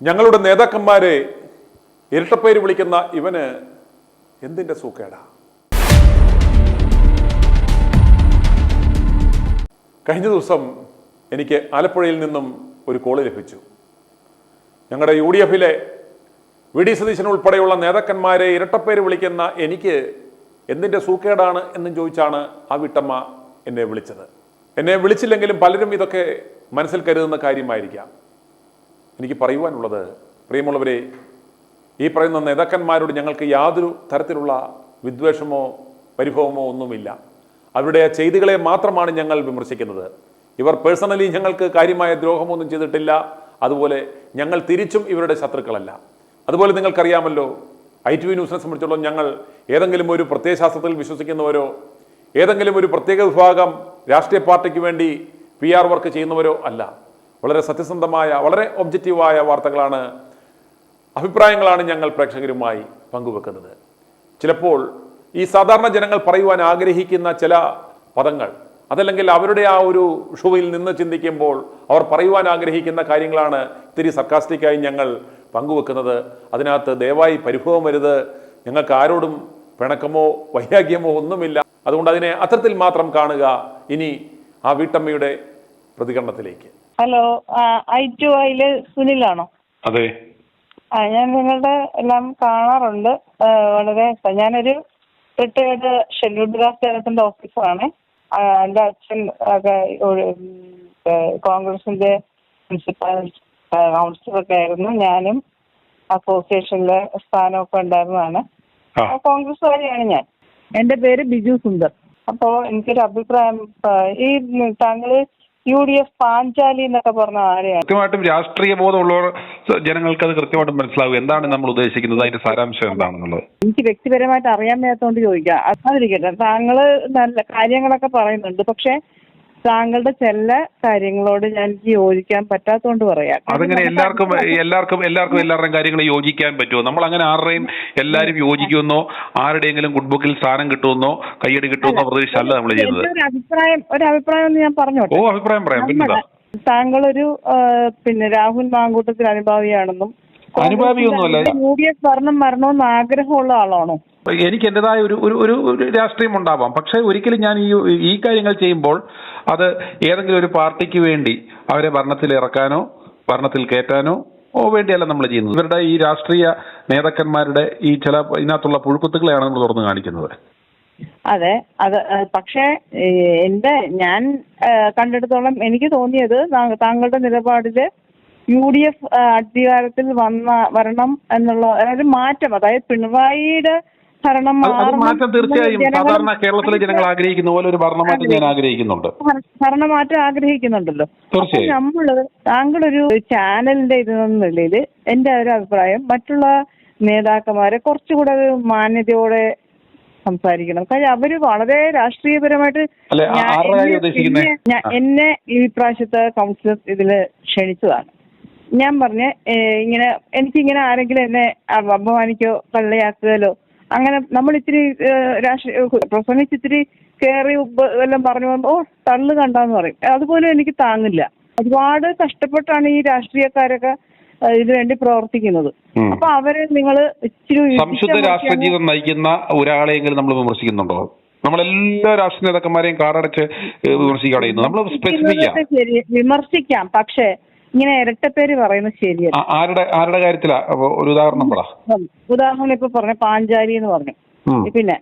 ഞങ്ങളുടെ നേതാക്കന്മാരെ ഇരട്ടപ്പേര് വിളിക്കുന്ന ഇവന് എന്തിൻ്റെ സൂക്കേടാ? കഴിഞ്ഞ ദിവസം എനിക്ക് ആലപ്പുഴയിൽ നിന്നും ഒരു കോള് ലഭിച്ചു. ഞങ്ങളുടെ UDF VD സതീശൻ ഉൾപ്പെടെയുള്ള നേതാക്കന്മാരെ ഇരട്ടപ്പേര് വിളിക്കുന്ന എനിക്ക് എന്തിൻ്റെ സൂക്കേടാണ് എന്നും ചോദിച്ചാണ് ആ വീട്ടമ്മ എന്നെ വിളിച്ചത്. എന്നെ വിളിച്ചില്ലെങ്കിലും പലരും ഇതൊക്കെ മനസ്സിൽ കരുതുന്ന കാര്യമായിരിക്കാം. എനിക്ക് പറയുവാനുള്ളത്, പ്രിയമുള്ളവരെ, ഈ പറയുന്ന നേതാക്കന്മാരോട് ഞങ്ങൾക്ക് യാതൊരു തരത്തിലുള്ള വിദ്വേഷമോ പരിഭവമോ ഒന്നുമില്ല. അവരുടെ ചെയ്തികളെ മാത്രമാണ് ഞങ്ങൾ വിമർശിക്കുന്നത്. ഇവർ പേഴ്സണലി ഞങ്ങൾക്ക് കാര്യമായ ദ്രോഹമൊന്നും ചെയ്തിട്ടില്ല. അതുപോലെ ഞങ്ങൾ തിരിച്ചും ഇവരുടെ ശത്രുക്കളല്ല. അതുപോലെ നിങ്ങൾക്കറിയാമല്ലോ, ITV ന്യൂസിനെ സംബന്ധിച്ചിടത്തോളം ഞങ്ങൾ ഏതെങ്കിലും ഒരു പ്രത്യയശാസ്ത്രത്തിൽ വിശ്വസിക്കുന്നവരോ ഏതെങ്കിലും ഒരു പ്രത്യേക വിഭാഗം രാഷ്ട്രീയ പാർട്ടിക്ക് വേണ്ടി PR വർക്ക് ചെയ്യുന്നവരോ അല്ല. വളരെ സത്യസന്ധമായ, വളരെ ഒബ്ജക്റ്റീവായ വാർത്തകളാണ്, അഭിപ്രായങ്ങളാണ് ഞങ്ങൾ പ്രേക്ഷകരുമായി പങ്കുവെക്കുന്നത്. ചിലപ്പോൾ ഈ സാധാരണ ജനങ്ങൾ പറയുവാൻ ആഗ്രഹിക്കുന്ന ചില പദങ്ങൾ, അതല്ലെങ്കിൽ അവരുടെ ആ ഒരു ഷോയിൽ നിന്ന് ചിന്തിക്കുമ്പോൾ അവർ പറയുവാൻ ആഗ്രഹിക്കുന്ന കാര്യങ്ങളാണ് ഇത്തിരി സർക്കാസ്റ്റിക്കായി ഞങ്ങൾ പങ്കുവെക്കുന്നത്. അതിനകത്ത് ദയവായി പരിഭവം വരുത്. ഞങ്ങൾക്ക് ആരോടും പിണക്കമോ വൈരാഗ്യമോ ഒന്നുമില്ല. അതുകൊണ്ട് അതിനെ അത്തരത്തിൽ മാത്രം കാണുക. ഇനി ആ വീട്ടമ്മയുടെ പ്രതികരണത്തിലേക്ക്. ഹലോ, I2I സുനിലാണോ? അതെ. ഞാൻ നിങ്ങളുടെ എല്ലാം കാണാറുണ്ട്. വളരെ ഞാനൊരു റിട്ടയർഡ് ഷെഡ്യൂൾഡ് കാസ്റ്റ് ജനത്തിന്റെ ഓഫീസറാണ്. എൻ്റെ അച്ഛൻ കോൺഗ്രസിന്റെ പ്രിൻസിപ്പൽ കൗൺസിലറൊക്കെ ആയിരുന്നു. ഞാനും അസോസിയേഷനിലെ സ്ഥാനമൊക്കെ ഉണ്ടായിരുന്നതാണ്. കോൺഗ്രസ്സുകാരിയാണ് ഞാൻ. എൻ്റെ പേര് ബിജു സുന്ദർ. അപ്പോൾ എനിക്കൊരു അഭിപ്രായം, ഈ താങ്കള് UDF പാഞ്ചാലി എന്നൊക്കെ പറഞ്ഞ ആരെയാണ്? കൃത്യമായിട്ടും രാഷ്ട്രീയ ബോധമുള്ളവർ ജനങ്ങൾക്ക് അത് കൃത്യമായിട്ടും മനസ്സിലാവും എന്താണ് നമ്മൾ ഉദ്ദേശിക്കുന്നത്, അതിന്റെ സാരാംശം എന്താണെന്നുള്ളത്. എനിക്ക് വ്യക്തിപരമായിട്ട് അറിയാൻ മേലാത്തോണ്ട് ചോദിക്കാം. അതിരിക്കട്ടെ, താങ്കള് നല്ല കാര്യങ്ങളൊക്കെ പറയുന്നുണ്ട്. പക്ഷെ താങ്കളുടെ ചില കാര്യങ്ങളോട് ഞാൻ എനിക്ക് യോജിക്കാൻ പറ്റാത്തോണ്ട് പറയാം. അതങ്ങനെ എല്ലാവർക്കും എല്ലാവരുടെയും കാര്യങ്ങൾ യോജിക്കാൻ പറ്റുമോ? നമ്മൾ അങ്ങനെ ആരുടെയും എല്ലാവരും യോജിക്കുമെന്നോ ആരുടെയെങ്കിലും ഗുഡ് ബുക്കിൽ സ്ഥാനം കിട്ടുമെന്നോ കയ്യടി കിട്ടുമെന്നോ പ്രതീക്ഷയല്ല നമ്മൾ ചെയ്യുന്നത്. ഒരു അഭിപ്രായം ഞാൻ പറഞ്ഞോട്ടെ. ഓ, അഭിപ്രായം പറയാം. പിന്നെന്താ? താങ്കളൊരു രാഹുൽ മാങ്കൂട്ടത്തിൽ അനുഭാവിയാണെന്നും അനുഭാവിയൊന്നുമല്ല. UDF ഭരണം വരണമെന്ന് ആഗ്രഹമുള്ള ആളാണോ? എനിക്ക് എന്റേതായ ഒരു രാഷ്ട്രീയം ഉണ്ടാവാം. പക്ഷെ ഒരിക്കലും ഞാൻ ഈ കാര്യങ്ങൾ ചെയ്യുമ്പോൾ അത് ഏതെങ്കിലും ഒരു പാർട്ടിക്ക് വേണ്ടി അവരെ ഭരണത്തിൽ ഇറക്കാനോ ഭരണത്തിൽ കയറ്റാനോ വേണ്ടിയല്ല നമ്മൾ ചെയ്യുന്നത്. ഇവരുടെ ഈ രാഷ്ട്രീയ നേതാക്കന്മാരുടെ ഈ ചില ഇതിനകത്തുള്ള പുഴുക്കുത്തുകളെയാണ് നമ്മൾ തുറന്നു കാണിക്കുന്നത്. അതെ, പക്ഷേ ഞാൻ കണ്ടെടുത്തോളം എനിക്ക് തോന്നിയത് താങ്കളുടെ നിലപാടില് UDF അധികാരത്തിൽ വരണം എന്നുള്ള ഒരു മാറ്റം, അതായത് പിണറായിയുടെ ഭരണം മാറ്റം തീർച്ചയായും സാധാരണ കേരളത്തിലെ ജനങ്ങൾ ആഗ്രഹിക്കുന്ന പോലെ ഒരു ഭരണമാറ്റം ഞാൻ ആഗ്രഹിക്കുന്നുണ്ട്. ഭരണമാറ്റം ആഗ്രഹിക്കുന്നുണ്ടല്ലോ. തീർച്ചയായും താങ്കളൊരു ചാനലിന്റെ ഇതെന്ന നിലയിൽ എന്റെ ഒരു അഭിപ്രായം, മറ്റുള്ള നേതാക്കന്മാരെ കുറച്ചുകൂടെ ഒരു മാന്യതയോടെ സംസാരിക്കണം. കാര്യം അവര് വളരെ രാഷ്ട്രീയപരമായിട്ട് എന്നെ ഈ പ്രാവശ്യത്തെ കൗൺസിലർ ഇതില് ക്ഷണിച്ചതാണ്. ഞാൻ പറഞ്ഞ ഇങ്ങനെ എനിക്കിങ്ങനെ ആരെങ്കിലും എന്നെ അപമാനിക്കോ കള്ളയാക്കുകയോ അങ്ങനെ നമ്മൾ ഇത്തിരി പ്രസംഗിച്ച് ഇത്തിരി കയറി എല്ലാം പറഞ്ഞു ഓ തള്ളു കണ്ടാന്ന് പറയും. അതുപോലെ എനിക്ക് താങ്ങില്ല. ഒരുപാട് കഷ്ടപ്പെട്ടാണ് ഈ രാഷ്ട്രീയക്കാരൊക്കെ ഇതിനു വേണ്ടി പ്രവർത്തിക്കുന്നത്. അപ്പൊ അവരെ നിങ്ങൾ ഇച്ചിരി സംശുദ്ധ രാഷ്ട്രീയ ജീവിതം നയിക്കുന്ന ഒരാളെയെങ്കിലും നമ്മൾ വിമർശിക്കുന്നുണ്ടോ? നമ്മളെല്ലാ രാഷ്ട്രീയ നേതാക്കന്മാരെയും കാടടച്ച് വിമർശിക്കുകയാണ് നമ്മൾ വിമർശിക്കാം. പക്ഷേ ഇങ്ങനെ ഇരട്ടപ്പേര് പറയുന്നത് ശരിയല്ല. ആരുടെ കാര്യത്തിലാ? ഒരു ഉദാഹരണം പറ. ഉദാഹരണം ഇപ്പൊ പറഞ്ഞ പാഞ്ചാലി എന്ന് പറഞ്ഞു. പിന്നെ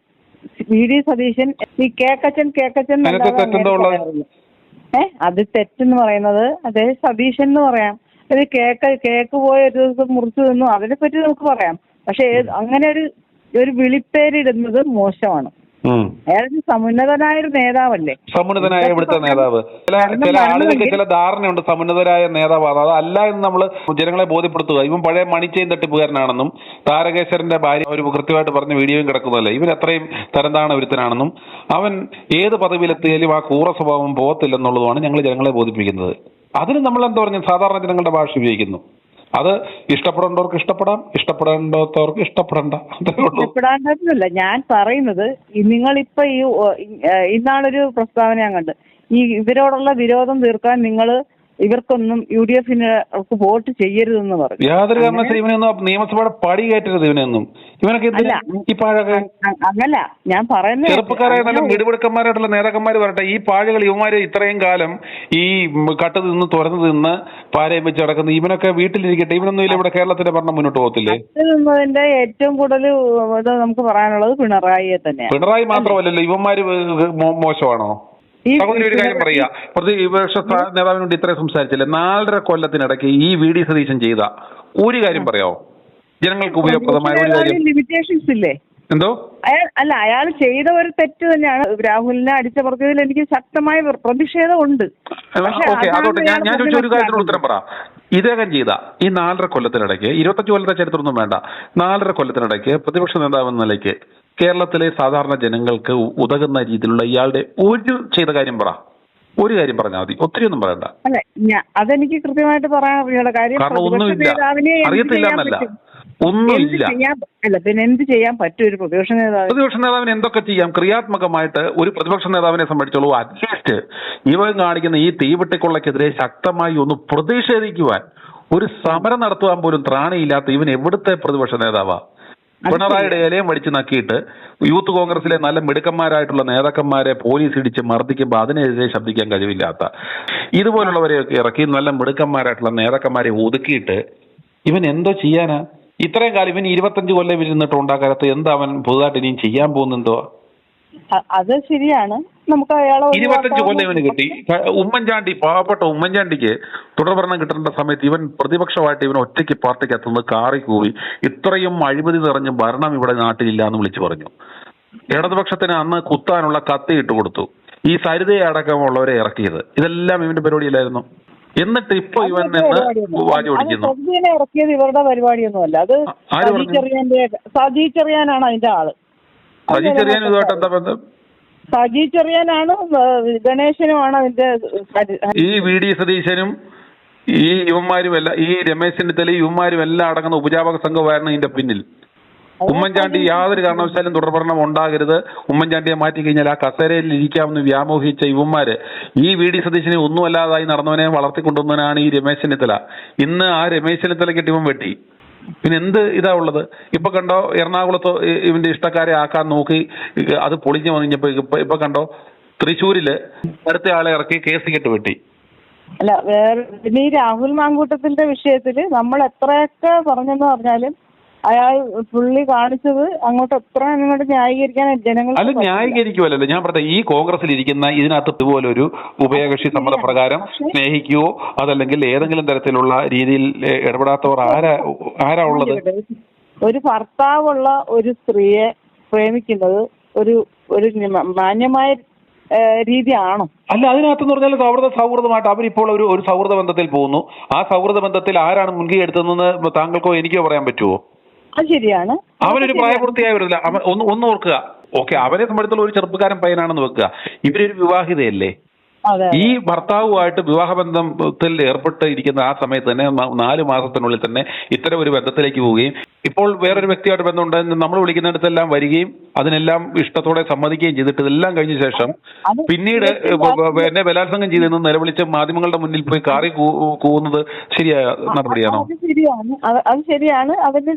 VD സതീശൻ ഈ കേക്കച്ചൻ അത് തെറ്റെന്ന് പറയുന്നത് അതേ സതീശൻ എന്ന് പറയാം. അത് കേക്ക് പോയ ഒരു ദിവസം മുറിച്ചു തന്നു, അതിനെപ്പറ്റി നമുക്ക് പറയാം. പക്ഷെ അങ്ങനെ ഒരു വിളിപ്പേരിടുന്നത് മോശമാണ്. അയാൾക്ക് സമുന്നതനായ ഒരു നേതാവല്ലേ? സമുന്നതനായ ഇവിടുത്തെ നേതാവ്. ചില ആളുകൾക്ക് ചില ധാരണയുണ്ട് സമുന്നതരായ നേതാവ്. അതല്ല എന്ന് നമ്മൾ ജനങ്ങളെ ബോധ്യപ്പെടുത്തുക. ഇവൻ പഴയ മണിച്ചെയിൻ തട്ടിപ്പുകാരനാണെന്നും താരകേശ്വരന്റെ ഭാര്യ ഒരു കൃത്യമായിട്ട് പറഞ്ഞ വീഡിയോയും കിടക്കുന്നതല്ലേ, ഇവൻ അത്രയും തരംതാണ ഒരുത്തനാണെന്നും അവൻ ഏത് പദവിയിലെത്തിയാലും ആ കൂറ സ്വഭാവം പോകത്തില്ലെന്നുള്ളതുമാണ് ഞങ്ങൾ ജനങ്ങളെ ബോധിപ്പിക്കുന്നത്. അതിന് നമ്മൾ എന്താ പറഞ്ഞ സാധാരണ ജനങ്ങളുടെ ഭാഷ ഉപയോഗിക്കുന്നു. അത് ഇഷ്ടപ്പെടേണ്ടവർക്ക് ഇഷ്ടപ്പെടാം, ഇഷ്ടപ്പെടേണ്ടാത്തവർക്ക് ഇഷ്ടപ്പെടണ്ട. ഇഷ്ടപ്പെടാണ്ടല്ല ഞാൻ പറയുന്നത്. നിങ്ങളിപ്പോ ഇന്നാളൊരു പ്രസ്താവന ഞാൻ കണ്ട്, ഈ ഇവരോടുള്ള വിരോധം തീർക്കാൻ നിങ്ങൾ ഇവർക്കൊന്നും UDF വോട്ട് ചെയ്യരുതെന്ന് പറഞ്ഞു. യാതൊരു കാരണവശാലും ഇവനൊന്നും നിയമസഭയുടെ പടി കയറ്റരുത്. ഇവനൊന്നും ഇവനൊക്കെ ഈ പാഴൊക്കെ അങ്ങല്ല ഞാൻ പറയുന്നത്. ചെറുപ്പക്കാരായ നല്ല മിടുമിടുക്കന്മാരായിട്ടുള്ള നേതാക്കന്മാർ പറയട്ടെ, ഈ പാഴുകൾ ഇവന്മാര് ഇത്രയും കാലം ഈ കട്ട് നിന്ന് തുറന്നു നിന്ന് പാരയും വെച്ച് നടക്കുന്ന ഇവനൊക്കെ വീട്ടിലിരിക്കട്ടെ. ഇവനൊന്നും ഇല്ല ഇവിടെ കേരളത്തിന്റെ ഭരണം മുന്നോട്ട് പോകത്തില്ലേ? നിന്നതിന്റെ ഏറ്റവും കൂടുതൽ ഇത് നമുക്ക് പറയാനുള്ളത് പിണറായിയെ തന്നെയാണ്. പിണറായി മാത്രമല്ലല്ലോ, ഇവന്മാര് മോശമാണോ? ഒരു കാര്യം പറയാ, പ്രതിപക്ഷ നേതാവിനോട് ഇത്രയും സംസാരിച്ചില്ലേ, 4.5 കൊല്ലത്തിനിടയ്ക്ക് ഈ VD സതീശൻ ചെയ്ത ഒരു കാര്യം പറയാമോ? ജനങ്ങൾക്ക് ഉപയോഗപ്രദമായ ഒരു കാര്യം. ലിമിറ്റേഷൻസ് ഇല്ലേ? എന്തോ അയാൾ ചെയ്ത ഒരു തെറ്റ് തന്നെയാണ്. രാഹുലിനെ അടിച്ചമർത്തിയതിൽ എനിക്ക് ശക്തമായ പ്രതിഷേധം ഉണ്ട്. അതോട്ടെ, ഞാൻ ചോദിച്ച ഒരു കാര്യത്തിന് ഉത്തരം പറ. ഇദ്ദേഹം ചെയ്ത ഈ 4.5 കൊല്ലത്തിനിടയ്ക്ക്, 25 കൊല്ലത്തെ ചരിത്രമൊന്നും വേണ്ട, 4.5 കൊല്ലത്തിനിടയ്ക്ക് പ്രതിപക്ഷ നേതാവ് എന്ന നിലയ്ക്ക് കേരളത്തിലെ സാധാരണ ജനങ്ങൾക്ക് ഉതകുന്ന രീതിയിലുള്ള ഇയാളുടെ ഒരു ചെയ്ത കാര്യം പറ. ഒരു കാര്യം പറഞ്ഞാൽ മതി, ഒത്തിരി ഒന്നും പറയണ്ട. അല്ല, അതെനിക്ക് കൃത്യമായിട്ട് പറയാനുള്ള കാര്യം, കാരണം ഒന്നുമില്ല, അറിയത്തില്ല എന്നല്ല, ഒന്നുമില്ല. അല്ല, പിന്നെ എന്ത് ചെയ്യാൻ പറ്റും ഒരു പ്രതിപക്ഷ നേതാവ്? പ്രതിപക്ഷ നേതാവിന് എന്തൊക്കെ ചെയ്യാം ക്രിയാത്മകമായിട്ട്? ഒരു പ്രതിപക്ഷ നേതാവിനെ സംബന്ധിച്ചോളൂ, അറ്റ്ലീസ്റ്റ് ഇവൻ കാണിക്കുന്ന ഈ തീവെട്ടിക്കൊള്ളക്കെതിരെ ശക്തമായി ഒന്ന് പ്രതിഷേധിക്കുവാൻ, ഒരു സമരം നടത്തുവാൻ പോലും ത്രാണിയില്ലാത്ത ഇവൻ എവിടുത്തെ പ്രതിപക്ഷ നേതാവാ? പിണറായിയുടെ ഇലയും വടിച്ചു നക്കിയിട്ട് യൂത്ത് കോൺഗ്രസിലെ നല്ല മിടുക്കന്മാരായിട്ടുള്ള നേതാക്കന്മാരെ പോലീസ് ഇടിച്ച് മർദ്ദിക്കുമ്പോൾ അതിനെതിരെ ശബ്ദിക്കാൻ കഴിവില്ലാത്ത ഇതുപോലുള്ളവരെയൊക്കെ ഇറക്കി നല്ല മിടുക്കന്മാരായിട്ടുള്ള നേതാക്കന്മാരെ ഒതുക്കിയിട്ട് ഇവൻ എന്തോ ചെയ്യാനാ? ഇത്രയും കാലം ഇവൻ 25 കൊല്ലം ഇരുന്നിട്ട് ഉണ്ടാക്കാത്ത എന്താ അവൻ പുതുതായിട്ട് ഇനിയും ചെയ്യാൻ പോകുന്നെന്തോ? അത് ശരിയാണ്. നമുക്ക് അയാളെ 25 കൊല്ലം ഇവന് കിട്ടി. ഉമ്മൻചാണ്ടി, പാവപ്പെട്ട ഉമ്മൻചാണ്ടിക്ക് തുടർഭരണം കിട്ടേണ്ട സമയത്ത് ഇവൻ പ്രതിപക്ഷമായിട്ട് ഇവൻ ഒറ്റയ്ക്ക് പാർട്ടിക്കകത്തുനിന്ന് കാറി കൂവി ഇത്രയും അഴിമതി നിറഞ്ഞ ഭരണം ഇവിടെ നാട്ടിലില്ല എന്ന് വിളിച്ചു പറഞ്ഞു. ഇടതുപക്ഷത്തിന് അന്ന് കുത്താനുള്ള കത്തി ഇട്ട് കൊടുത്തു. ഈ സരിതയെ അടക്കമുള്ളവരെ ഇറക്കിയത് ഇതെല്ലാം ഇവന്റെ പരിപാടിയിലായിരുന്നു. എന്നിട്ട് ഇപ്പൊ ഇവൻ നിന്ന് വാചി ഓടിക്കുന്നു. ഇറക്കിയത് ഇവരുടെ പരിപാടിയൊന്നുമല്ല. അത് സജി ചെറിയാനാണ് അതിന്റെ ആള്. സജി ചെറിയാൻ ഇതുമായിട്ട് എന്താ ബന്ധം? സജി ചെറിയാനാണ്, ഗണേശനുമാണ് അതിന്റെ. ഈ VD സതീശനും ഈ യുവന്മാരും എല്ലാം, ഈ രമേശ് ചെന്നിത്തലയും യുവന്മാരും എല്ലാം അടങ്ങുന്ന ഉപജാപക സംഘമായിരുന്നു ഇതിന്റെ പിന്നിൽ. ഉമ്മൻചാണ്ടി യാതൊരു കാരണവശാലും തുടർഭരണം ഉണ്ടാകരുത്, ഉമ്മൻചാണ്ടിയെ മാറ്റി കഴിഞ്ഞാൽ ആ കസേരയിൽ ഇരിക്കാമെന്ന് വ്യാമോഹിച്ച യുവന്മാര് ഈ VD സതീശനെ ഒന്നുമല്ലാതായി നടന്നവനെ വളർത്തിക്കൊണ്ടുവന്നവനാണ് ഈ രമേശ് ചെന്നിത്തല. ഇന്ന് ആ രമേശ് ചെന്നിത്തലയ്ക്ക് ഇവൻ വെട്ടി. പിന്നെ എന്ത് ഇതാ ഉള്ളത്? ഇപ്പൊ കണ്ടോ എറണാകുളത്ത് ഇവന്റെ ഇഷ്ടക്കാരെ ആക്കാൻ നോക്കി അത് പൊളിഞ്ഞു വന്നിപ്പോ ഇപ്പൊ കണ്ടോ തൃശ്ശൂരില് അടുത്ത ആളെ ഇറക്കി കേസ് കെട്ട് വെട്ടി. അല്ല, വേറെ പിന്നെ ഈ രാഹുൽ മാങ്കൂട്ടത്തിന്റെ വിഷയത്തില് നമ്മൾ എത്രയൊക്കെ പറഞ്ഞെന്ന് പറഞ്ഞാലും അയാൾ പുള്ളി കാണിച്ചത് അങ്ങോട്ട് ന്യായീകരിക്കാൻ ജനങ്ങൾ അല്ല, ന്യായീകരിക്കുമല്ലോ. ഞാൻ പറഞ്ഞ ഈ കോൺഗ്രസിൽ ഇരിക്കുന്ന ഇതിനകത്ത് ഇതുപോലെ ഒരു ഉഭയകക്ഷി സമ്മതപ്രകാരം സ്നേഹിക്കുകയോ അതല്ലെങ്കിൽ ഏതെങ്കിലും തരത്തിലുള്ള രീതിയിൽ ഇടപെടാത്തവർ ആരാ ഉള്ളത്? ഒരു ഭർത്താവുള്ള ഒരു സ്ത്രീയെ പ്രേമിക്കുന്നത് ഒരു മാന്യമായ രീതിയാണോ? അല്ല, അതിനകത്തെന്ന് പറഞ്ഞാൽ സൗഹൃദമായിട്ട് അവരിപ്പോൾ ഒരു സൗഹൃദ ബന്ധത്തിൽ പോകുന്നു. ആ സൗഹൃദ ബന്ധത്തിൽ ആരാണ് മുൻകൈ എടുത്തതെന്ന് താങ്കൾക്കോ എനിക്കോ പറയാൻ പറ്റുമോ? അത് ശരിയാണ്. അവനൊരു പ്രായപൂർത്തിയായവരല്ല. ഒന്ന് ഓർക്കുക, ഓക്കെ, അവരെ സംബന്ധിച്ചുള്ള ഒരു ചെറുപ്പക്കാരൻ പയ്യനാണെന്ന് വെക്കുക, ഇവരൊരു വിവാഹിതയല്ലേ? ഈ ഭർത്താവുമായിട്ട് വിവാഹബന്ധത്തിൽ ഏർപ്പെട്ട് ഇരിക്കുന്ന ആ സമയത്ത് തന്നെ 4 മാസത്തിനുള്ളിൽ തന്നെ ഇത്തരം ഒരു ബന്ധത്തിലേക്ക് പോവുകയും ഇപ്പോൾ വേറൊരു വ്യക്തിയായിട്ട് ബന്ധമുണ്ട് നമ്മൾ വിളിക്കുന്നിടത്തെല്ലാം വരികയും അതിനെല്ലാം ഇഷ്ടത്തോടെ സമ്മതിക്കുകയും ചെയ്തിട്ട് ഇതെല്ലാം കഴിഞ്ഞ ശേഷം പിന്നീട് എന്നെ ബലാത്സംഗം ചെയ്തെന്ന് നിലവിളിച്ച് മാധ്യമങ്ങളുടെ മുന്നിൽ പോയി കാറി കൂവുന്നത് ശരിയായ നടപടിയാണോ? അത് ശരിയാണ്.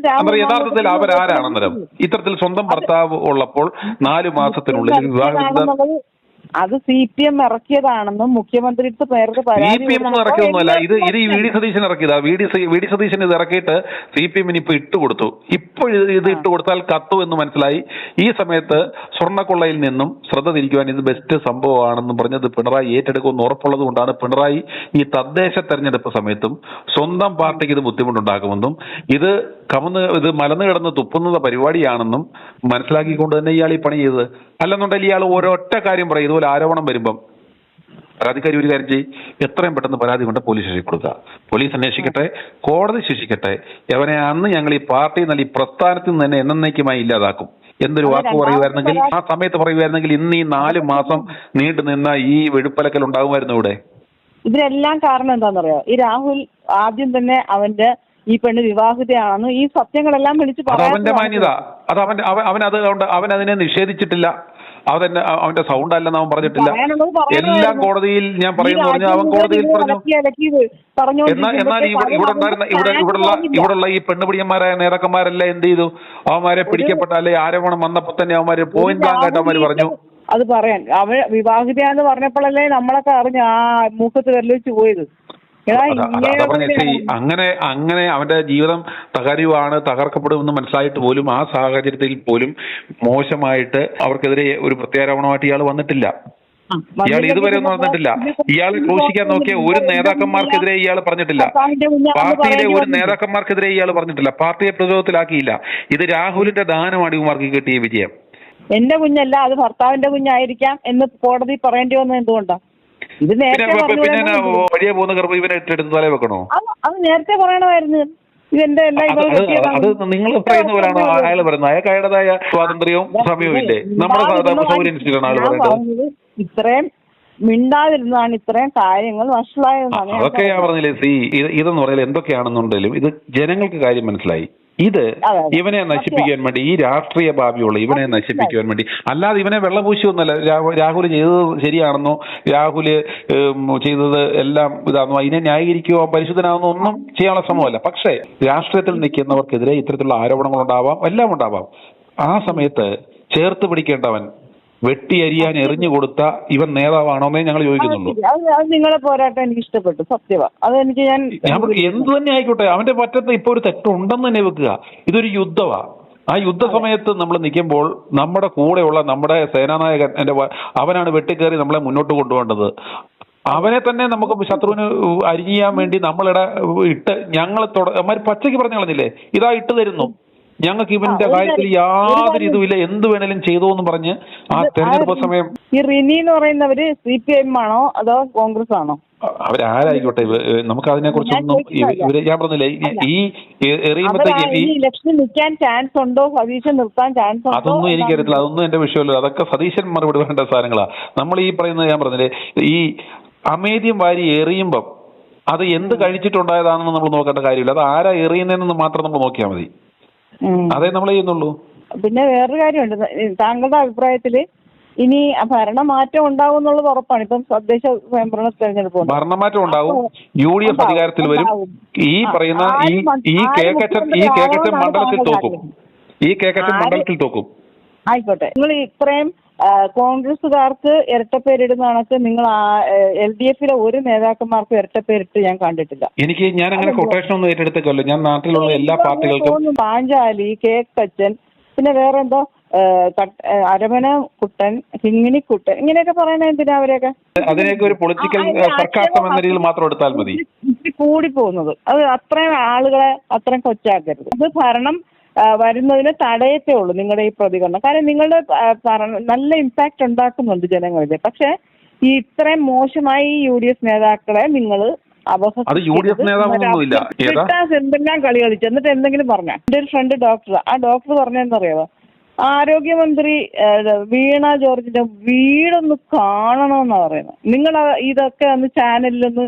യഥാർത്ഥത്തിൽ അവരാരാണെന്നരം ഇത്തരത്തിൽ സ്വന്തം ഭർത്താവ് ഉള്ളപ്പോൾ 4 മാസത്തിനുള്ളിൽ വിവാഹബന്ധം അത് CPM ഇറക്കിയതാണെന്നും മുഖ്യമന്ത്രി CPM ഒന്നും ഇറക്കിയൊന്നുമല്ല. ഇത് ഈ VD സതീശൻ ഇറക്കിയതാ. VD സതീശൻ ഇത് ഇറക്കിയിട്ട് CPM ഇപ്പൊ ഇട്ടുകൊടുത്തു. ഇപ്പോൾ ഇത് ഇട്ടുകൊടുത്താൽ കത്തു എന്ന് മനസ്സിലായി. ഈ സമയത്ത് സ്വർണ്ണക്കൊള്ളയിൽ നിന്നും ശ്രദ്ധ തിരിക്കുവാൻ ഇത് ബെസ്റ്റ് സംഭവമാണെന്നും പറഞ്ഞത് പിണറായി ഏറ്റെടുക്കുമെന്ന് ഉറപ്പുള്ളത് കൊണ്ടാണ് പിണറായി ഈ തദ്ദേശ തെരഞ്ഞെടുപ്പ് സമയത്തും സ്വന്തം പാർട്ടിക്ക് ഇത് ബുദ്ധിമുട്ടുണ്ടാക്കുമെന്നും ഇത് മലന്ന് കിടന്ന് തുപ്പുന്നത് പരിപാടിയാണെന്നും മനസ്സിലാക്കിക്കൊണ്ട് തന്നെ ഇയാൾ ഈ പണി ചെയ്തത്. അല്ലെന്നുണ്ടെങ്കിൽ ഇയാൾ ഒരൊറ്റ കാര്യം പറയും, ഇതുപോലെ ആരോപണം വരുമ്പം പരാതിക്കാരി ഒരു കാര്യം ചെയ്യും, എത്രയും പെട്ടെന്ന് പരാതി കൊണ്ട് പോലീസ് സ്റ്റേഷനിൽ കൊടുക്കുക, പോലീസ് അന്വേഷിക്കട്ടെ, കോടതി ശിക്ഷിക്കട്ടെ, അവനെ അന്ന് ഞങ്ങൾ ഈ പാർട്ടി നല്ല ഈ പ്രസ്ഥാനത്തിൽ നിന്ന് തന്നെ എന്നേക്കുമായി ഇല്ലാതാക്കും എന്നൊരു വാക്ക് പറയുമായിരുന്നെങ്കിൽ, ആ സമയത്ത് പറയുമായിരുന്നെങ്കിൽ ഇന്ന് ഈ 4 മാസം നീണ്ടു നിന്ന ഈ വെഴുപ്പലക്കൽ ഉണ്ടാകുമായിരുന്നു ഇവിടെ. ഇതിനെല്ലാം കാരണം എന്താണെന്നറിയോ? ഈ രാഹുൽ ആദ്യം തന്നെ അവന്റെ ഈ പെണ്ണ് വിവാഹിതയാണെന്ന് ഈ സത്യങ്ങളെല്ലാം വിളിച്ച് അവന്റെ മാന്യത, അത് അവൻ അതിനെ നിഷേധിച്ചിട്ടില്ല. അവന്റെ അവന്റെ സൗണ്ട് അല്ലെന്ന് അവൻ പറഞ്ഞിട്ടില്ല. പറയാനുള്ളത് പറയാമായിരുന്നു. എല്ലാം കോടതിയിൽ ഞാൻ പറയുന്നു പറഞ്ഞു, അവൻ കോടതിയിൽ പറഞ്ഞു. എന്നാൽ ഇവിടുള്ള ഈ പെണ്ണുപിടിയന്മാരായ നേതാക്കന്മാരെല്ലാം എന്ത് ചെയ്തു? അവന്മാരെ പിടിക്കപ്പെട്ട ആരോപണം വന്നപ്പോ തന്നെ അവന്മാര് പോയിന്റ് ബ്ലാങ്ക് ആയിട്ട് അവന്മാര് പറഞ്ഞു. അത് പറയാൻ വിവാഹിതയാന്ന് പറഞ്ഞപ്പോഴല്ലേ നമ്മളൊക്കെ അറിഞ്ഞു ആ മൂക്കത്ത് വെല്ലുവിച്ച് പോയത്. അങ്ങനെ അവന്റെ ജീവിതം തകർക്കപ്പെടുമെന്ന് മനസ്സിലായിട്ട് പോലും ആ സാഹചര്യത്തിൽ പോലും മോശമായിട്ട് അവർക്കെതിരെ ഒരു പ്രത്യാരോപണമായിട്ട് ഇയാൾ വന്നിട്ടില്ല. ഇയാൾ ഇതുവരെ ഒന്നും വന്നിട്ടില്ല. ഇയാളെ ക്രൂശിക്കാൻ നോക്കിയ ഒരു നേതാക്കന്മാർക്കെതിരെ ഇയാൾ പറഞ്ഞിട്ടില്ല. പാർട്ടിയിലെ ഒരു നേതാക്കന്മാർക്കെതിരെ ഇയാൾ പറഞ്ഞിട്ടില്ല. പാർട്ടിയെ പ്രതിരോധത്തിലാക്കിയില്ല. ഇത് രാഹുലിന്റെ ദാനമാണ് ഇവർക്ക് കിട്ടിയ വിജയം. എന്റെ കുഞ്ഞല്ല, അത് ഭർത്താവിന്റെ കുഞ്ഞായിരിക്കാം എന്ന് കോടതി പറയേണ്ടി വന്നത് എന്തുകൊണ്ടാണ്? ഇത് നേരത്തെ വഴിയെ പോകുന്ന ഗർഭം ഇവനെ എടുത്ത് തല വെക്കണോ? അത് നേരത്തെ പറയണമായിരുന്നു. ഇതെന്റെ അത് നിങ്ങൾ പറയുന്ന പോലാണ് അയാൾ പറയുന്നത്. അയാൾക്ക് അയാളുടേതായ സ്വാതന്ത്ര്യവും സമയവും ഇല്ലേ? നമ്മുടെ സൗകര്യം ആള് പറയുന്നത്. ഇത്രയും മിണ്ടാതിരുന്നതാണ് ഇത്രയും കാര്യങ്ങൾ വഷളായതെന്നാണ്. അതൊക്കെ ഞാൻ പറഞ്ഞില്ലേ. ഇതെന്ന് പറഞ്ഞാൽ എന്തൊക്കെയാണെന്നുണ്ടെങ്കിലും ഇത് ജനങ്ങൾക്ക് കാര്യം മനസ്സിലായി. ഇത് ഇവനെ നശിപ്പിക്കാൻ വേണ്ടി, ഈ രാഷ്ട്രീയ ഭാവിയുള്ള ഇവനെ നശിപ്പിക്കാൻ വേണ്ടി, അല്ലാതെ ഇവനെ വെള്ളപൂശിയൊന്നുമല്ല. രാഹുൽ ചെയ്തത് ശരിയാണെന്നോ രാഹുല് ചെയ്തത് എല്ലാം ഇതാണെന്നോ അതിനെ ന്യായീകരിക്കുകയോ പരിശുദ്ധനാണെന്നോ ഒന്നും ചെയ്യാനുള്ള ശ്രമമല്ല. പക്ഷേ രാഷ്ട്രീയത്തിൽ നിൽക്കുന്നവർക്കെതിരെ ഇത്തരത്തിലുള്ള ആരോപണങ്ങൾ ഉണ്ടാവാം, എല്ലാം ഉണ്ടാവാം. ആ സമയത്ത് ചേർത്ത് പിടിക്കേണ്ടവൻ വെട്ടിയരിയാൻ എറിഞ്ഞു കൊടുത്ത ഇവൻ നേതാവാണോന്നേ ഞങ്ങൾ ചോദിക്കുന്നുള്ളൂ. അത് നിങ്ങളെ പോരാട്ടം എനിക്ക് ഇഷ്ടപ്പെട്ടു, സത്യമാണ്. അതെനിക്ക് ഞാൻ എന്ത് തന്നെ ആയിക്കോട്ടെ, അവന്റെ പറ്റത്ത് ഇപ്പൊ ഒരു തെറ്റുണ്ടെന്ന് തന്നെ വെക്കുക. ഇതൊരു യുദ്ധമാണ്. ആ യുദ്ധ സമയത്ത് നമ്മൾ നിൽക്കുമ്പോൾ നമ്മുടെ കൂടെയുള്ള നമ്മുടെ സേനാനായകൻ അവനാണ് വെട്ടിക്കേറി നമ്മളെ മുന്നോട്ട് കൊണ്ടുപോകേണ്ടത്. അവനെ തന്നെ നമുക്ക് ശത്രുവിന് അരിഞ്ഞാൻ വേണ്ടി നമ്മളിടെ ഇട്ട് ഞങ്ങൾ പച്ചയ്ക്ക് പറഞ്ഞു കളഞ്ഞില്ലേ, ഇതാ ഇട്ട് തരുന്നു, ഞങ്ങൾക്ക് ഇവന്റെ കാര്യത്തിൽ യാതൊരു ഇതുമില്ല, എന്ത് വേണേലും ചെയ്തോ എന്ന് പറഞ്ഞ് ആ തെരഞ്ഞെടുപ്പ് സമയം. ഈ റിനി എന്ന് പറയുന്നവര് CPM ആണോ അതോ കോൺഗ്രസ് ആണോ? അവരാരായിക്കോട്ടെ, നമുക്ക് അതിനെ കുറിച്ചൊന്നും ഞാൻ പറഞ്ഞില്ലേ. ഈ എറിയുമ്പോഴത്തേക്ക് ഇലക്ഷൻ നിൽക്കാൻ ചാൻസ് ഉണ്ടോ, സതീശൻ നിർത്താൻ ചാൻസ് ഉണ്ടോ, അതൊന്നും എനിക്കറിയത്തില്ല. അതൊന്നും എന്റെ വിഷയമല്ലോ. അതൊക്കെ സതീശൻ മറുപടി പറയേണ്ട സാധനങ്ങളാ. നമ്മൾ ഈ പറയുന്നത് ഞാൻ പറഞ്ഞില്ലേ, ഈ അമേദ്യം വാരി എറിയുമ്പം അത് എന്ത് കഴിച്ചിട്ടുണ്ടായതാണെന്ന് നമ്മൾ നോക്കേണ്ട കാര്യമില്ല. അത് ആരാ എറിയുന്നതെന്ന് മാത്രം നമ്മൾ നോക്കിയാൽ മതി. അതേ നമ്മൾ ചെയ്യുന്നുള്ളൂ. പിന്നെ വേറൊരു കാര്യമുണ്ട്. താങ്കളുടെ അഭിപ്രായത്തില് ഇനി ഭരണമാറ്റം ഉണ്ടാവും എന്നുള്ളത് ഉറപ്പാണ്. ഇപ്പം തദ്ദേശ സ്വയംഭരണ തെരഞ്ഞെടുപ്പ് ഭരണമാറ്റം ഉണ്ടാവും, UDF അധികാരത്തിൽ വരും. ഈ പറയുന്ന ഈ കേക്കച്ചൻ മണ്ഡലത്തിൽ തോക്കും. ഈ കേക്കച്ചൻ മണ്ഡലത്തിൽ തോക്കും. ആയിക്കോട്ടെ. നിങ്ങൾ ഇത്രയും കോൺഗ്രസുകാർക്ക് ഇരട്ടപ്പേരിടുന്ന കണക്ക് നിങ്ങൾ LDF-ലെ ഒരു നേതാക്കന്മാർക്കും ഇരട്ടപ്പേരിട്ട് ഞാൻ കണ്ടിട്ടില്ല. ഞാൻ അങ്ങനെ കൊട്ടേഷൻ ഒന്നും ഏറ്റെടുത്തേക്കല്ലോ. ഞാൻ നാട്ടിലുള്ള എല്ലാ പാർട്ടികൾക്കും പാഞ്ചാലി, കേക്കച്ചൻ, പിന്നെ വേറെ എന്തോ അരമന കുട്ടൻ, കിങ്ങിണിക്കുട്ടൻ, ഇങ്ങനെയൊക്കെ പറയണ എന്തിനാ അവരെയൊക്കെ? അതിനെയൊക്കെ ഒരു പൊളിറ്റിക്കൽ സർക്കാസം എന്ന രീതിയിൽ മാത്രം എടുത്താൽ മതി. കൂടി പോകുന്നത് അത് അത്രയും ആളുകളെ അത്രയും കൊച്ചാക്കരുത്. അത് ഭരണം വരുന്നതിന് തടയത്തേ ഉള്ളൂ നിങ്ങളുടെ ഈ പ്രതികരണം. കാരണം നിങ്ങളുടെ നല്ല ഇമ്പാക്ട് ഉണ്ടാക്കുന്നുണ്ട് ജനങ്ങളിൽ. പക്ഷെ ഈ ഇത്രയും മോശമായി UDF നേതാക്കളെ നിങ്ങൾ എന്തെല്ലാം കളി കളിച്ചു എന്നിട്ട് എന്തെങ്കിലും പറഞ്ഞ. എന്റെ ഒരു ഫ്രണ്ട് ഡോക്ടർ, ആ ഡോക്ടർ പറഞ്ഞെന്നറിയാമോ, ആരോഗ്യമന്ത്രി വീണ ജോർജിന്റെ വീടൊന്ന് കാണണമെന്നാ പറയുന്നത്. നിങ്ങൾ ഇതൊക്കെ ഒന്ന് ചാനലിലൊന്ന്.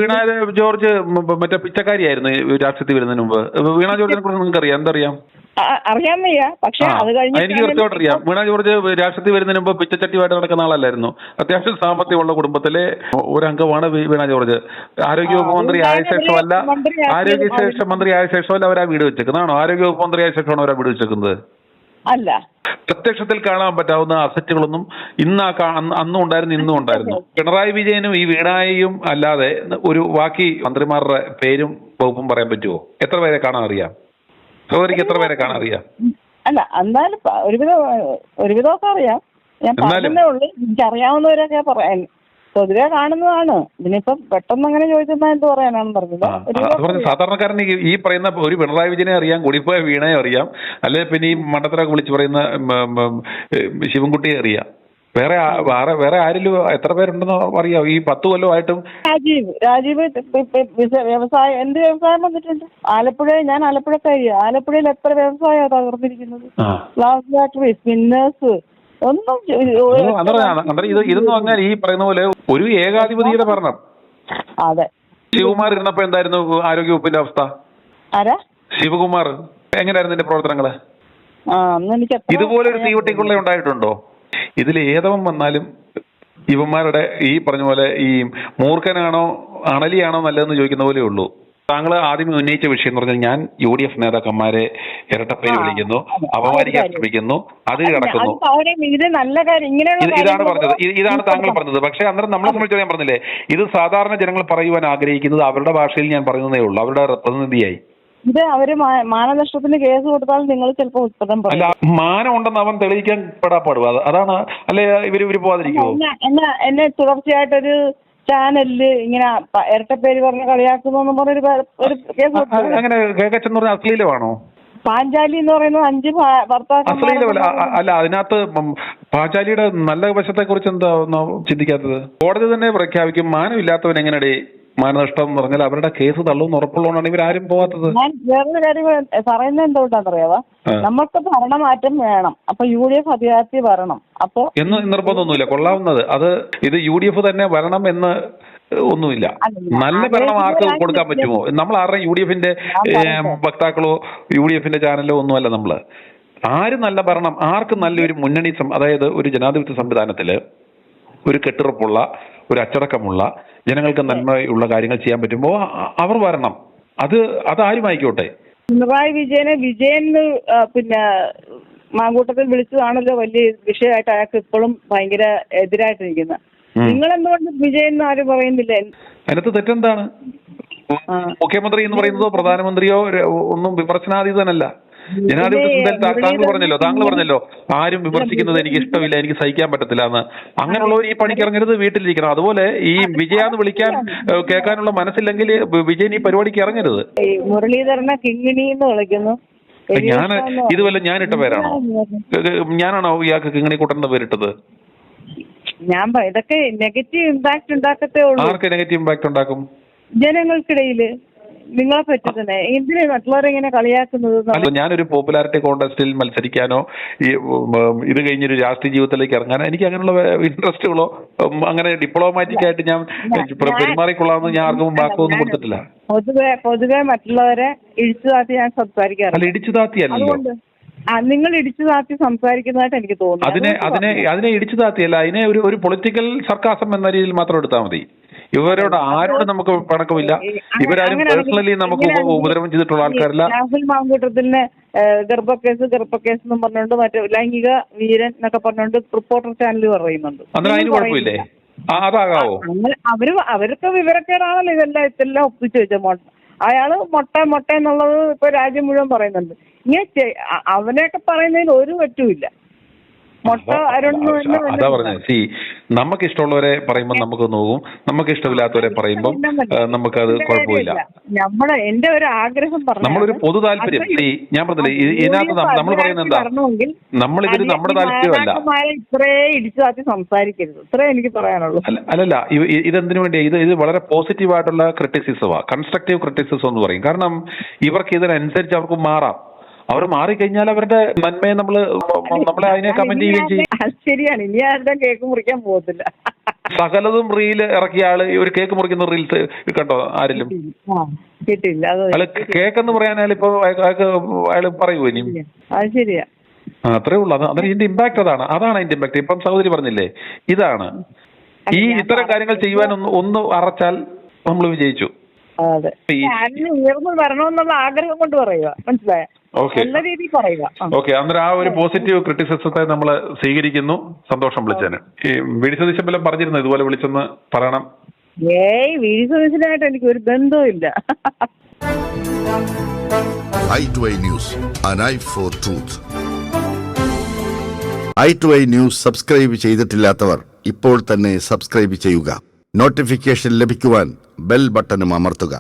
വീണ ജോർജ് മറ്റേ പിച്ചക്കാരിയായിരുന്നു രാഷ്ട്രീയത്തിൽ വരുന്നതിന് മുമ്പ്. വീണ ജോർജിനെ കുറിച്ച് നിങ്ങൾക്ക് അറിയാം? എന്തറിയാം? അറിയാൻ വയ്യ. പക്ഷെ അത് കഴിഞ്ഞ് എനിക്ക് കൃത്യമായിട്ട് അറിയാം. വീണ ജോർജ് രാഷ്ട്രീയത്തിൽ വരുന്നതിന് മുമ്പ് പിച്ചച്ചട്ടിയുമായിട്ട് നടക്കുന്ന ആളല്ലായിരുന്നു. അത്യാവശ്യം സാമ്പത്തികമുള്ള കുടുംബത്തിലെ ഒരു അംഗമാണ് വീണ ജോർജ്. ആരോഗ്യവകുപ്പ് മന്ത്രി ആയ ശേഷമല്ല, ആരോഗ്യ മന്ത്രി ആയ ശേഷമല്ല അവർ ആ വീട് വെച്ചേക്കുന്നതാണോ? ആരോഗ്യവകുപ്പ് മന്ത്രി ആയ ശേഷമാണ് അവർ ആ വീട് വെച്ചേക്കുന്നത്? അല്ല. പ്രത്യക്ഷത്തിൽ കാണാൻ പറ്റാവുന്ന അസറ്റുകളൊന്നും അന്നും ഉണ്ടായിരുന്നു, ഇന്നും ഉണ്ടായിരുന്നു. പിണറായി വിജയനും ഈ വീണായെയും അല്ലാതെ ഒരു ബാക്കി മന്ത്രിമാരുടെ പേരും വകുപ്പും പറയാൻ പറ്റുമോ? എത്ര പേരെ കാണാൻ അറിയാം? സഹോദരിക്ക് എത്ര പേരെ കാണാൻ അറിയാം? അല്ല, എന്നാലും ഒരുവിധമൊക്കെ അറിയാം. ഞാൻ പറഞ്ഞതേ ഉള്ളൂ. എനിക്കറിയാവുന്നവരൊക്കെ പറയാൻ പൊതുവെ കാണുന്നതാണ്. ഇതിനിപ്പം പെട്ടെന്ന് അങ്ങനെ ചോദിച്ചെന്നാ എന്ത് പറയാനാണെന്ന് പറഞ്ഞത്. സാധാരണക്കാരന് ഈ പറയുന്ന ഒരു പിണറായി വിജയനെ അറിയാം, കൂടിപ്പോയ വീണയെ അറിയാം, അല്ലെ പിന്നെ ഈ മണ്ടത്തരൊക്കെ വിളിച്ച് പറയുന്ന ശിവൻകുട്ടിയെ അറിയാം. വേറെ ആരിലും എത്ര പേരുണ്ടെന്ന് അറിയാം? ഈ 10 കൊല്ലമായിട്ടും രാജീവ് വ്യവസായം, എന്ത് വ്യവസായം വന്നിട്ടുണ്ട്? ഞാൻ ആലപ്പുഴക്കാരി. ആലപ്പുഴയിൽ എത്ര വ്യവസായമാണ് തകർന്നിരിക്കുന്നത്? ഗ്ലാസ് ഫാക്ടറി, സ്പിന്നേഴ്സ്, ഒന്നും. ഇതെന്ന് പറഞ്ഞാൽ ഈ പറയുന്ന പോലെ ഒരു ഏകാധിപതിയുടെ ഭരണം. അതെ. ശിവകുമാർ ഇരുന്നപ്പോ എന്തായിരുന്നു ആരോഗ്യവകുപ്പിന്റെ അവസ്ഥ? ആരാ? ശിവകുമാർ. എങ്ങനെയായിരുന്നു ഇതിന്റെ പ്രവർത്തനങ്ങള്? ഇതുപോലെ ഒരു തീവട്ടിക്കുള്ള ഉണ്ടായിട്ടുണ്ടോ? ഇതിൽ ഏതവൻ വന്നാലും ഇവന്മാരുടെ ഈ പറഞ്ഞ പോലെ ഈ മൂർഖനാണോ അണലിയാണോ നല്ലതെന്ന് ചോദിക്കുന്ന പോലെ ഉള്ളൂ. താങ്കൾ ആദ്യം ഉന്നയിച്ച വിഷയം എന്ന് പറഞ്ഞാൽ ഞാൻ UDF നേതാക്കന്മാരെ ഇരട്ടപ്പേര് വിളിക്കുന്നു, അപമാനിക്കാൻ ശ്രമിക്കുന്നു, അതിൽ കിടക്കുന്നു. ഇത് നല്ല കാര്യം, ഇതാണ് പറഞ്ഞത്, ഇതാണ് താങ്കൾ പറഞ്ഞത്. പക്ഷേ അന്നേരം നമ്മളെ സംബന്ധിച്ച് ഞാൻ പറഞ്ഞില്ലേ, ഇത് സാധാരണ ജനങ്ങൾ പറയുവാൻ ആഗ്രഹിക്കുന്നത് അവരുടെ ഭാഷയിൽ ഞാൻ പറയുന്നതേ ഉള്ളൂ, അവരുടെ പ്രതിനിധിയായി. ഇത് അവര് മാനനഷ്ടത്തിന് കേസ് കൊടുത്താൽ നിങ്ങൾ ചിലപ്പോൾ ഉത്തരം പറയും. അല്ല, മാനം ഉണ്ടെന്ന് അവൻ തെളിയിക്കാൻ പെടാപ്പാടുക, അതാണ്. അല്ലെ ഇവര് പോവാതിരിക്കുമോ? എന്നെ തുടർച്ചയായിട്ടൊരു ചാനലില് ഇങ്ങനെ ഇരട്ടപ്പേര് പറഞ്ഞ് കളിയാക്കുന്നു പറഞ്ഞൊരു കേസ്. അങ്ങനെ കേക്കച്ചെന്ന് പറഞ്ഞ അശ്ലീലമാണോ? പാഞ്ചാലി എന്ന് പറയുന്നത് 5 ഭർത്താക്കന്മാർ. അല്ല, അതിനകത്ത് പാഞ്ചാലിയുടെ നല്ല വശത്തെ കുറിച്ച് എന്താ ചിന്തിക്കാത്തത്? കോടതി തന്നെ പ്രഖ്യാപിക്കും മാനമില്ലാത്തവൻ എങ്ങനെ മാനനഷ്ടം എന്ന് പറഞ്ഞാൽ അവരുടെ കേസ് തള്ളുമെന്ന് ഉറപ്പുള്ളതുകൊണ്ടാണ് ഇവരാരും പോകാത്തത്. ഞാൻ വേറൊരു കാര്യം പറയുന്നത് എന്തുകൊണ്ടാണെന്നറിയാവാ, നമുക്ക് ഭരണമാറ്റം വേണം. അപ്പൊ UDF അധികാരത്തിൽ വരണം. അപ്പൊ എന്ന് നിർബന്ധമൊന്നുമില്ല, കൊള്ളാവുന്നത് അത്. ഇത് UDF തന്നെ വരണം എന്ന് ഒന്നുമില്ല. നല്ല ഭരണം ആർക്ക് കൊടുക്കാൻ പറ്റുമോ? നമ്മൾ ആരുടെയും UDFന്റെ വക്താക്കളോ UDFന്റെ ചാനലോ ഒന്നുമല്ല നമ്മള്. ആര് നല്ല ഭരണം, ആർക്ക് നല്ലൊരു മുന്നണി, അതായത് ഒരു ജനാധിപത്യ സംവിധാനത്തില് ഒരു കെട്ടുറപ്പുള്ള, ഒരു അച്ചടക്കമുള്ള, ജനങ്ങൾക്ക് നന്മയുള്ള കാര്യങ്ങൾ ചെയ്യാൻ പറ്റുമ്പോ അവർ വരണം. അതാരും ആയിക്കോട്ടെ. പിണറായി വിജയൻ പിന്നെ മാങ്കൂട്ടത്തിൽ വിളിച്ചതാണല്ലോ വലിയ വിഷയമായിട്ട് അയാൾക്ക് ഇപ്പോഴും ഭയങ്കര എതിരായിട്ടിരിക്കുന്നത്. നിങ്ങൾ എന്തുകൊണ്ട് വിജയൻ ആരും പറയുന്നില്ല? അതിനകത്ത് തെറ്റെന്താണ്? മുഖ്യമന്ത്രി എന്ന് പറയുന്നതോ പ്രധാനമന്ത്രിയോ ഒന്നും വിമർശനാതീതനല്ല. ജനാധിപത്യത്തിൽ താങ്കൾ പറഞ്ഞല്ലോ ആരും വിമർശിക്കുന്നത് എനിക്ക് ഇഷ്ടമില്ല, എനിക്ക് സഹിക്കാൻ പറ്റത്തില്ല എന്ന്. അങ്ങനെയുള്ളവർ ഈ പണിക്ക് ഇറങ്ങരുത്, വീട്ടിലിരിക്കണം. അതുപോലെ ഈ വിജയാന്ന് വിളിക്കാൻ കേൾക്കാനുള്ള മനസ്സില്ലെങ്കിൽ വിജയൻ ഈ പരിപാടിക്ക് ഇറങ്ങരുത്. മുരളീധരനെ കിങ്ങിണി എന്ന് വിളിക്കുന്നു. ഇതുവല്ല ഞാനിട്ട പേരാണോ? ഞാനാണോ ഇയാൾക്ക് കിങ്ങിണി കൂട്ടുന്ന പേരിട്ടത്? ഞാൻ ഇതൊക്കെ നെഗറ്റീവ് ഇമ്പാക്ട് ഉണ്ടാക്കത്തേ ഉള്ളൂ. ആർക്ക് നെഗറ്റീവ് ഇമ്പാക്ട് ഉണ്ടാക്കും? ജനങ്ങൾക്കിടയില്. നിങ്ങളെ പറ്റി തന്നെ എന്തിനാ മറ്റുള്ളവരെ ഇങ്ങനെ കളിയാക്കുന്നത്? ഞാനൊരു പോപ്പുലാരിറ്റി കോൺടെസ്റ്റിൽ മത്സരിക്കാനോ ഇത് കഴിഞ്ഞൊരു രാഷ്ട്രീയ ജീവിതത്തിലേക്ക് ഇറങ്ങാനോ എനിക്ക് അങ്ങനെയുള്ള ഇൻട്രസ്റ്റുകളോ അങ്ങനെ ഡിപ്ലോമാറ്റിക് ആയിട്ട് ഞാൻ പെരുമാറിക്കൊള്ളാമെന്ന് ഞാൻ ആർക്കും വാക്കൊന്നും കൊടുത്തിട്ടില്ല. പൊതുവെ മറ്റുള്ളവരെ ഇടിച്ചു താത്തി ഞാൻ സംസാരിക്കാറില്ല. അല്ല, ഇടിച്ചു താത്തിയല്ലോ, നിങ്ങൾ ഇടിച്ചു താത്തി സംസാരിക്കുന്നതായിട്ട് എനിക്ക് തോന്നുന്നു. അതിനെ ഇടിച്ചു താത്തിയല്ല, അതിനെ ഒരു പൊളിറ്റിക്കൽ സർക്കാസം എന്ന രീതിയിൽ മാത്രം എടുത്താൽ മതി. ഇവരോട് ആരോട് നമുക്ക് പണക്കമില്ല, ഇവരാരും പേഴ്സണലി നമുക്ക് ഉപദ്രവം ചെയ്തിട്ടുള്ള ആൾക്കാരല്ല. രാഹുൽ മാങ്കൂട്ടത്തിനെ ഗർഭക്കേസ് എന്നും പറഞ്ഞുകൊണ്ട് മറ്റേ ലൈംഗിക വീരൻ എന്നൊക്കെ പറഞ്ഞുകൊണ്ട് റിപ്പോർട്ടർ ചാനൽ പറയുന്നുണ്ട്. അതിന് കുഴപ്പമില്ലേ? അതാകാവോ? അവർക്ക് വിവരക്കേടാണല്ലോ ഇതെല്ലാം ഒപ്പിച്ചു വെച്ച. അയാള് മൊട്ട എന്നുള്ളത് ഇപ്പൊ രാജ്യം മുഴുവൻ പറയുന്നുണ്ട്. ഇങ്ങനെ അവനെയൊക്കെ പറയുന്നതിൽ ഒരു പറ്റുമില്ല. അതാ പറഞ്ഞത്. നമുക്ക് ഇഷ്ടമുള്ളവരെ പറയുമ്പോൾ നമുക്ക് നോക്കും, നമുക്ക് ഇഷ്ടമില്ലാത്തവരെ പറയുമ്പോൾ നമുക്കത് കുഴപ്പമില്ല. എന്റെ ഒരു ആഗ്രഹം പറഞ്ഞു, നമ്മളൊരു പൊതു താല്പര്യം. ഞാൻ പറഞ്ഞില്ലേ, ഇതിനകത്ത് നമ്മൾ പറയുന്നത് എന്താ, നമ്മളിതിന് നമ്മുടെ താല്പര്യമല്ല. ഇത്രേ ഇടിച്ചു താത്തി സംസാരിക്കരുത്, ഇത്രേ എനിക്ക് പറയാനുള്ളൂ. അല്ലല്ല, ഇതെന്തിനു വേണ്ടി? ഇത് വളരെ പോസിറ്റീവായിട്ടുള്ള ക്രിറ്റിസിസമാ, കൺസ്ട്രക്റ്റീവ് ക്രിറ്റിസിസം എന്ന് പറയും. കാരണം ഇവർക്ക് ഇതിനനുസരിച്ച് അവർക്ക് മാറാം. അവർ മാറിക്കഴിഞ്ഞാൽ അവരുടെ നന്മയെ നമ്മളെ അതിനെ കമന്റ് ചെയ്യുകയും ചെയ്യും. ശരിയാണ്, ഇനി ആരുടെ കേക്ക് മുറിക്കാൻ പോകത്തില്ല. സകലതും റീല് ഇറക്കിയ ആള് ഒരു കേക്ക് മുറിക്കുന്ന റീൽസ് കണ്ടോ ആരെങ്കിലും? കിട്ടില്ല. അയാള് കേക്ക് എന്ന് പറയാൻ ഇപ്പൊ അയാള് പറയുമോ ഇനിയും? അത് ശരിയാ. അത്രേ ഉള്ളൂ. അതിന് ഇതിന്റെ ഇമ്പാക്ട് അതാണ് അതിന്റെ ഇമ്പാക്ട്. ഇപ്പം സഹോദരി പറഞ്ഞില്ലേ, ഇതാണ് ഇത്തരം കാര്യങ്ങൾ ചെയ്യുവാൻ ഒന്ന് അറച്ചാൽ നമ്മൾ വിജയിച്ചു. അതെ, ഉയർന്നു വരണമെന്നുള്ള ആഗ്രഹം കൊണ്ട് പറയുക, മനസ്സിലായോ? നല്ല രീതിയിൽ പറയുക. ഓക്കെ, അന്നേരം ആ ഒരു പോസിറ്റീവ് ക്രിറ്റിസിസത്തെ നമ്മൾ സ്വീകരിക്കുന്നു. സന്തോഷം വിളിച്ചതിന്. ഈ വി.ഡി. സതീശൻ പറഞ്ഞിരുന്നു ഇതുപോലെ വിളിച്ചെന്ന് പറയണം. വി.ഡി. സതീശനായിട്ട് എനിക്ക് ഒരു ബന്ധവും ഇല്ല. i2i News, an eye for truth. i2i News subscribe ചെയ്തിട്ടില്ലാത്തവർ ഇപ്പോൾ തന്നെ സബ്സ്ക്രൈബ് ചെയ്യുക. നോട്ടിഫിക്കേഷൻ ലഭിക്കുവാൻ ബെൽ ബട്ടണും അമർത്തുക.